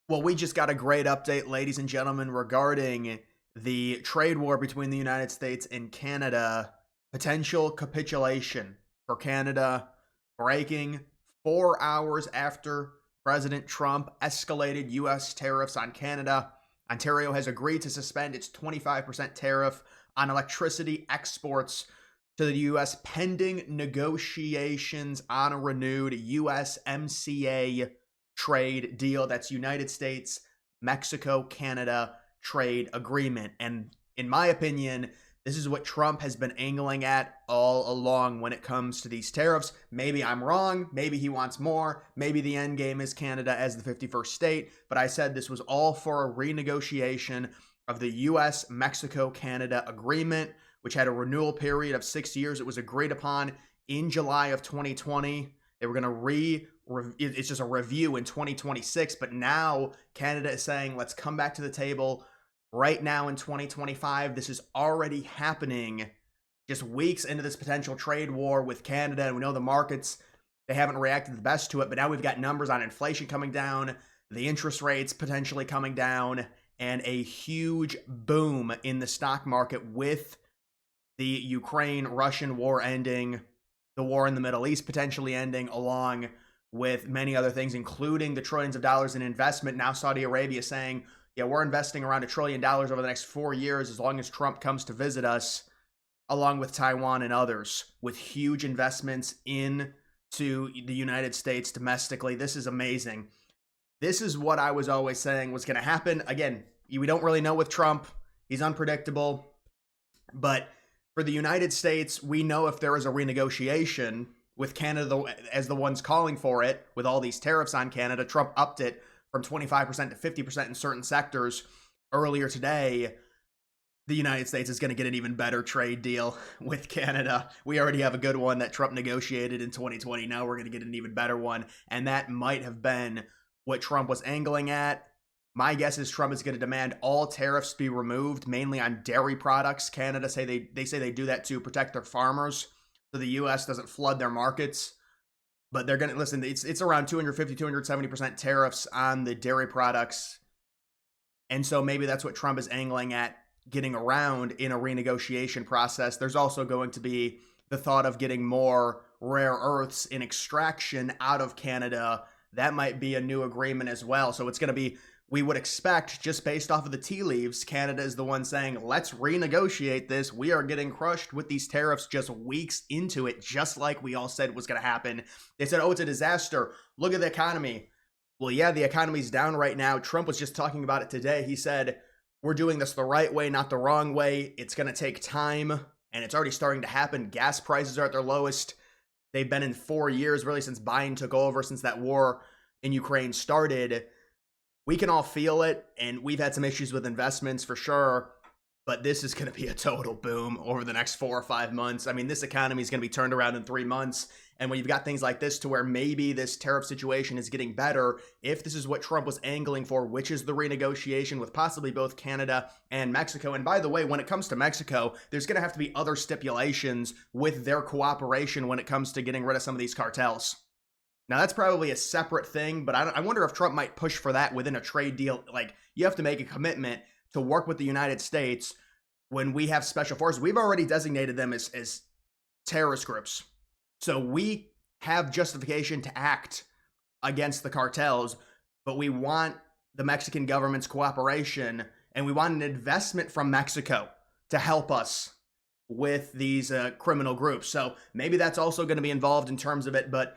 Well, we just got a great update, ladies and gentlemen, regarding the trade war between the United States and Canada. Potential capitulation for Canada breaking 4 hours after President Trump escalated U.S. tariffs on Canada. Ontario has agreed to suspend its 25% tariff on electricity exports to the U.S. pending negotiations on a renewed USMCA trade deal. That's United States, Mexico, Canada trade agreement. And in my opinion, this is what Trump has been angling at all along when it comes to these tariffs. Maybe I'm wrong. Maybe he wants more. Maybe the end game is Canada as the 51st state. But I said this was all for a renegotiation of the U.S. Mexico Canada agreement, which had a renewal period of 6 years. It was agreed upon in July of 2020. They were going to it's just a review in 2026, but now Canada is saying, let's come back to the table right now in 2025. This is already happening just weeks into this potential trade war with Canada, and we know the markets, they haven't reacted the best to it, but now we've got numbers on inflation coming down, the interest rates potentially coming down, and a huge boom in the stock market with the Ukraine-Russian war ending, the war in the Middle East potentially ending, along with many other things, including the trillions of dollars in investment. Now Saudi Arabia saying, yeah, we're investing around $1 trillion over the next 4 years as long as Trump comes to visit us, along with Taiwan and others, with huge investments into the United States domestically. This is amazing. This is what I was always saying was going to happen. Again, we don't really know with Trump. He's unpredictable. But for the United States, we know if there is a renegotiation with Canada as the ones calling for it, with all these tariffs on Canada. Trump upped it from 25% to 50% in certain sectors earlier today. The United States is going to get an even better trade deal with Canada. We already have a good one that Trump negotiated in 2020. Now we're going to get an even better one. And that might have been what Trump was angling at. My guess is Trump is going to demand all tariffs be removed, mainly on dairy products. Canada say they do that to protect their farmers, so the U.S. doesn't flood their markets. But they're going to, listen, it's around 250, 270% tariffs on the dairy products. And so maybe that's what Trump is angling at, getting around in a renegotiation process. There's also going to be the thought of getting more rare earths in extraction out of Canada. That might be a new agreement as well. So it's going to be, we would expect, just based off of the tea leaves, Canada is the one saying, let's renegotiate this. We are getting crushed with these tariffs just weeks into it, just like we all said was going to happen. They said, oh, it's a disaster. Look at the economy. Well, yeah, the economy's down right now. Trump was just talking about it today. He said, we're doing this the right way, not the wrong way. It's going to take time, and it's already starting to happen. Gas prices are at their lowest they've been in 4 years, really, since Biden took over, since that war in Ukraine started. We can all feel it, and we've had some issues with investments for sure, but this is going to be a total boom over the next 4 or 5 months. I mean, this economy is going to be turned around in 3 months, and when you've got things like this to where maybe this tariff situation is getting better, if this is what Trump was angling for, which is the renegotiation with possibly both Canada and Mexico. And by the way, when it comes to Mexico, there's going to have to be other stipulations with their cooperation when it comes to getting rid of some of these cartels. Now, that's probably a separate thing, but I wonder if Trump might push for that within a trade deal. Like, you have to make a commitment to work with the United States when we have special forces. We've already designated them as terrorist groups. So we have justification to act against the cartels, but we want the Mexican government's cooperation, and we want an investment from Mexico to help us with these criminal groups. So maybe that's also going to be involved in terms of it, but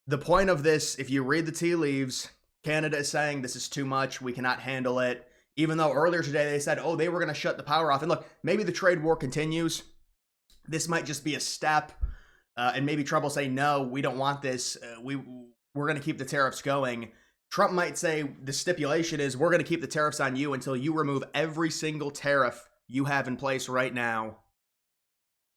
the point of this, if you read the tea leaves, Canada is saying this is too much, we cannot handle it. Even though earlier today they said, oh, they were going to shut the power off. And look, maybe the trade war continues. This might just be a step. And maybe Trump will say, no, we don't want this. We're going to keep the tariffs going. Trump might say the stipulation is we're going to keep the tariffs on you until you remove every single tariff you have in place right now.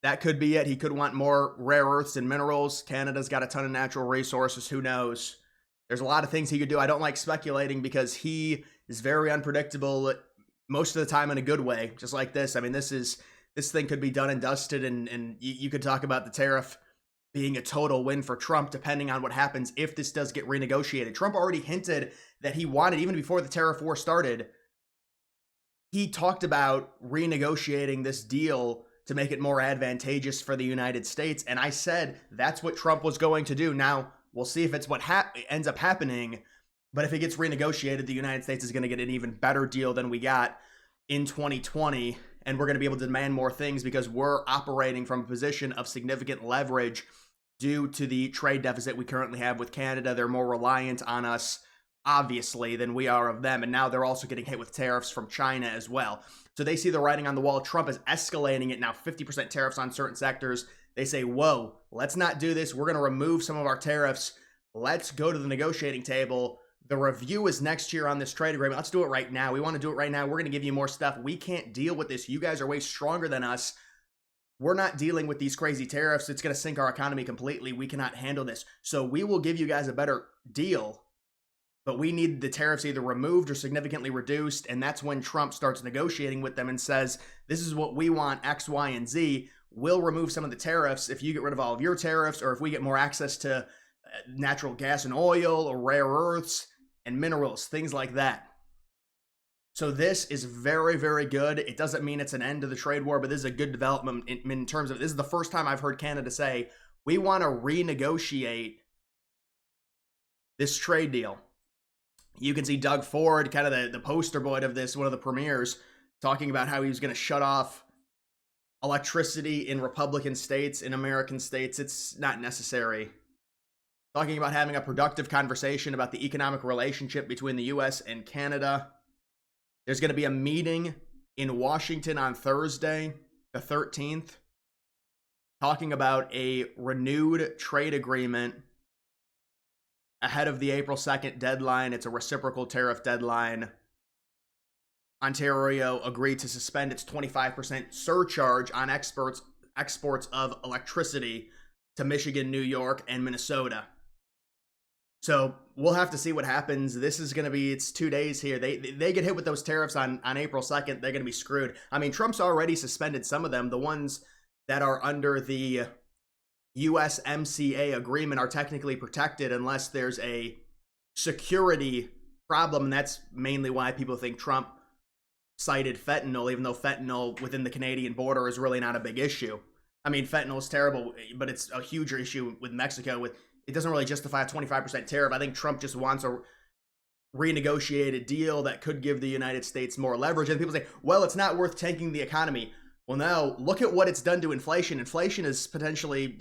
That could be it. He could want more rare earths and minerals. Canada's got a ton of natural resources. Who knows? There's a lot of things he could do. I don't like speculating because he is very unpredictable most of the time in a good way, just like this. I mean, this thing could be done and dusted, and you could talk about the tariff being a total win for Trump, depending on what happens if this does get renegotiated. Trump already hinted that he wanted even before the tariff war started. He talked about renegotiating this deal to make it more advantageous for the United States. And I said that's what Trump was going to do. Now, we'll see if it's what ends up happening. But if it gets renegotiated, the United States is going to get an even better deal than we got in 2020. And we're going to be able to demand more things because we're operating from a position of significant leverage due to the trade deficit we currently have with Canada. They're more reliant on us, obviously, than we are of them. And now they're also getting hit with tariffs from China as well. So they see the writing on the wall. Trump is escalating it now, 50% tariffs on certain sectors. They say, whoa, let's not do this. We're going to remove some of our tariffs. Let's go to the negotiating table. The review is next year on this trade agreement. Let's do it right now. We want to do it right now. We're going to give you more stuff. We can't deal with this. You guys are way stronger than us. We're not dealing with these crazy tariffs. It's going to sink our economy completely. We cannot handle this. So we will give you guys a better deal. But we need the tariffs either removed or significantly reduced. And that's when Trump starts negotiating with them and says, this is what we want, X, Y, and Z. We'll remove some of the tariffs if you get rid of all of your tariffs, or if we get more access to natural gas and oil or rare earths and minerals, things like that. So this is very, very good. It doesn't mean it's an end to the trade war, but this is a good development in terms of, this is the first time I've heard Canada say, we want to renegotiate this trade deal. You can see Doug Ford, kind of the poster boy of this, one of the premiers, talking about how he was going to shut off electricity in Republican states, in American states. It's not necessary. Talking about having a productive conversation about the economic relationship between the U.S. and Canada. There's going to be a meeting in Washington on Thursday, the 13th, talking about a renewed trade agreement ahead of the April 2nd deadline. It's a reciprocal tariff deadline. Ontario agreed to suspend its 25% surcharge on exports of electricity to Michigan, New York, and Minnesota. So we'll have to see what happens. This is going to be, it's 2 days here. They get hit with those tariffs on April 2nd. They're going to be screwed. I mean, Trump's already suspended some of them. The ones that are under the USMCA agreement are technically protected unless there's a security problem. And that's mainly why people think Trump cited fentanyl, even though fentanyl within the Canadian border is really not a big issue. I mean, fentanyl is terrible, but it's a huge issue with Mexico. It doesn't really justify a 25% tariff. I think Trump just wants a renegotiated deal that could give the United States more leverage. And people say, well, it's not worth tanking the economy. Well, no, look at what it's done to inflation. Inflation is potentially,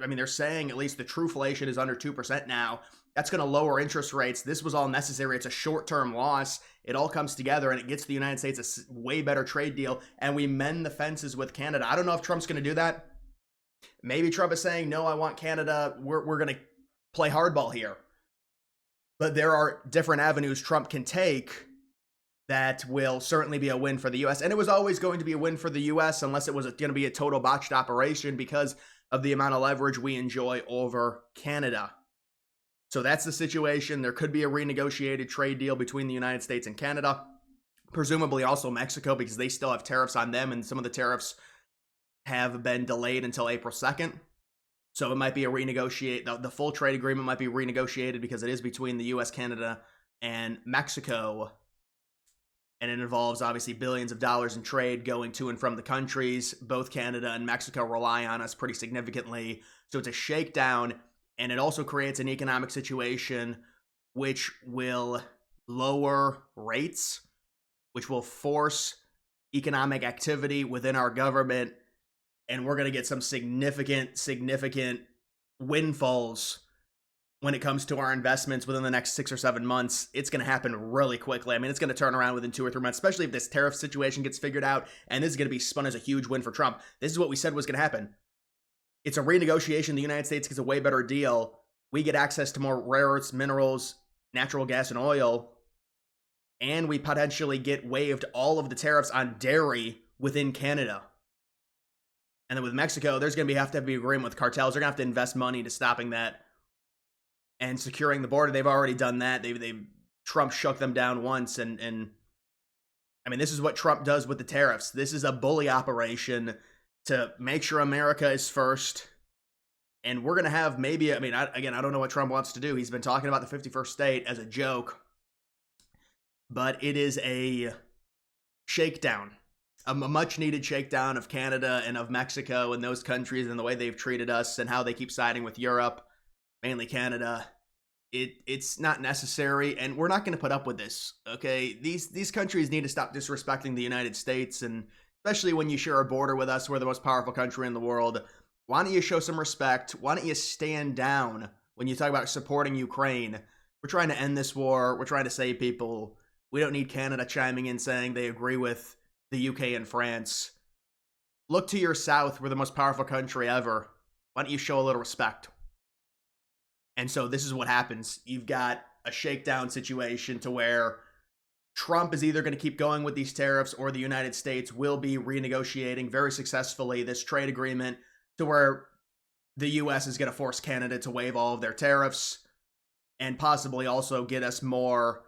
I mean, they're saying at least the true inflation is under 2% now. That's going to lower interest rates. This was all necessary. It's a short-term loss. It all comes together, and it gets the United States a way better trade deal, and we mend the fences with Canada. I don't know if Trump's going to do that. Maybe Trump is saying, no, I want Canada. We're going to play hardball here. But there are different avenues Trump can take that will certainly be a win for the U.S. And it was always going to be a win for the U.S. unless it was going to be a total botched operation because of the amount of leverage we enjoy over Canada. So that's the situation. There could be a renegotiated trade deal between the United States and Canada, presumably also Mexico, because they still have tariffs on them, and some of the tariffs have been delayed until April 2nd. So it might be a renegotiate. The full trade agreement might be renegotiated because it is between the U.S., Canada, and Mexico. And it involves, obviously, billions of dollars in trade going to and from the countries. Both Canada and Mexico rely on us pretty significantly. So it's a shakedown. And it also creates an economic situation which will lower rates, which will force economic activity within our government. And we're going to get some significant windfalls when it comes to our investments within the next 6 or 7 months. It's going to happen really quickly. I mean, it's going to turn around within 2 or 3 months, especially if this tariff situation gets figured out. And this is going to be spun as a huge win for Trump. This is what we said was going to happen. It's a renegotiation. The United States gets a way better deal. We get access to more rare earths, minerals, natural gas, and oil. And we potentially get waived all of the tariffs on dairy within Canada. And then with Mexico, there's going to have to be an agreement with cartels. They're going to have to invest money to stopping that and securing the border. They've already done that. Trump shook them down once. And I mean, this is what Trump does with the tariffs. This is a bully operation to make sure America is first. And we're going to have maybe, I don't know what Trump wants to do. He's been talking about the 51st state as a joke. but it is a shakedown, a much needed shakedown of Canada and of Mexico and those countries and the way they've treated us and how they keep siding with Europe, mainly Canada. It's not necessary, and we're not going to put up with this. Okay, these countries need to stop disrespecting the United States, and especially when you share a border with us, we're the most powerful country in the world. Why don't you show some respect? Why don't you stand down when you talk about supporting Ukraine? We're trying to end this war. We're trying to save people. We don't need Canada chiming in saying they agree with the UK and France. Look to your south. We're the most powerful country ever. Why don't you show a little respect? And so this is what happens. You've got a shakedown situation to where Trump is either going to keep going with these tariffs or the United States will be renegotiating very successfully this trade agreement to where the US is going to force Canada to waive all of their tariffs and possibly also get us more,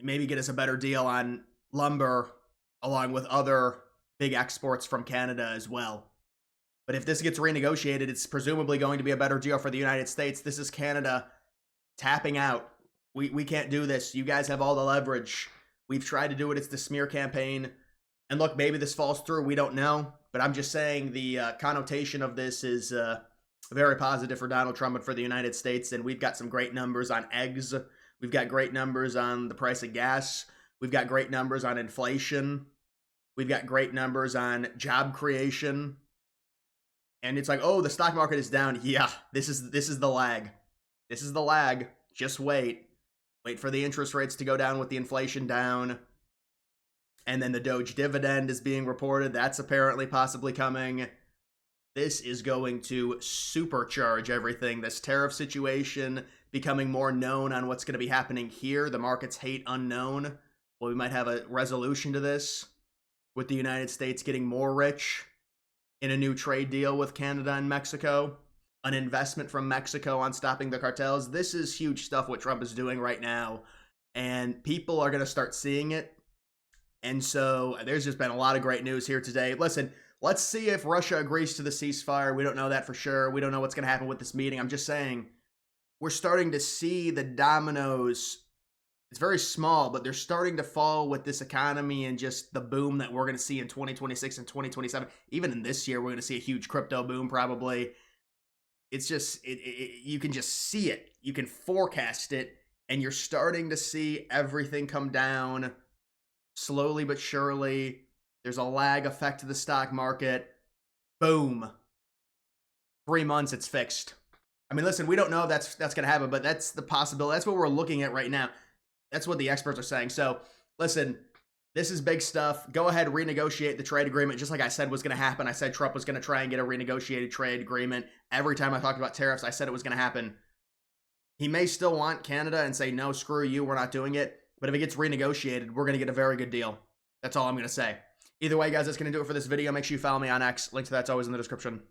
maybe get us a better deal on lumber along with other big exports from Canada as well. But if this gets renegotiated, it's presumably going to be a better deal for the United States. This is Canada tapping out. We can't do this. You guys have all the leverage. We've tried to do it. It's the smear campaign. And look, maybe this falls through. We don't know. But I'm just saying the connotation of this is very positive for Donald Trump and for the United States. And we've got some great numbers on eggs. We've got great numbers on the price of gas. We've got great numbers on inflation. We've got great numbers on job creation. And it's like, oh, the stock market is down. Yeah, this is the lag. This is the lag. Just wait. Wait for the interest rates to go down with the inflation down. And then the Doge dividend is being reported. That's apparently possibly coming. This is going to supercharge everything. This tariff situation becoming more known on what's going to be happening here. The markets hate unknown. Well, we might have a resolution to this with the United States getting more rich in a new trade deal with Canada and Mexico, an investment from Mexico on stopping the cartels. This is huge stuff what Trump is doing right now, and people are going to start seeing it. And so there's just been a lot of great news here today. Listen, let's see if Russia agrees to the ceasefire. We don't know that for sure. We don't know what's going to happen with this meeting. I'm just saying we're starting to see the dominoes. It's very small, but they're starting to fall with this economy and just the boom that we're going to see in 2026 and 2027. Even in this year, we're going to see a huge crypto boom probably. It's just, you can just see it. You can forecast it, and you're starting to see everything come down slowly but surely. There's a lag effect to the stock market. Boom. 3 months, it's fixed. I mean, listen, we don't know if that's going to happen, but that's the possibility. That's what we're looking at right now. That's what the experts are saying. So, listen, this is big stuff. Go ahead, renegotiate the trade agreement, just like I said was going to happen. I said Trump was going to try and get a renegotiated trade agreement. Every time I talked about tariffs, I said it was going to happen. He may still want Canada and say, no, screw you, we're not doing it. But if it gets renegotiated, we're going to get a very good deal. That's all I'm going to say. Either way, guys, that's going to do it for this video. Make sure you follow me on X. Link to that's always in the description.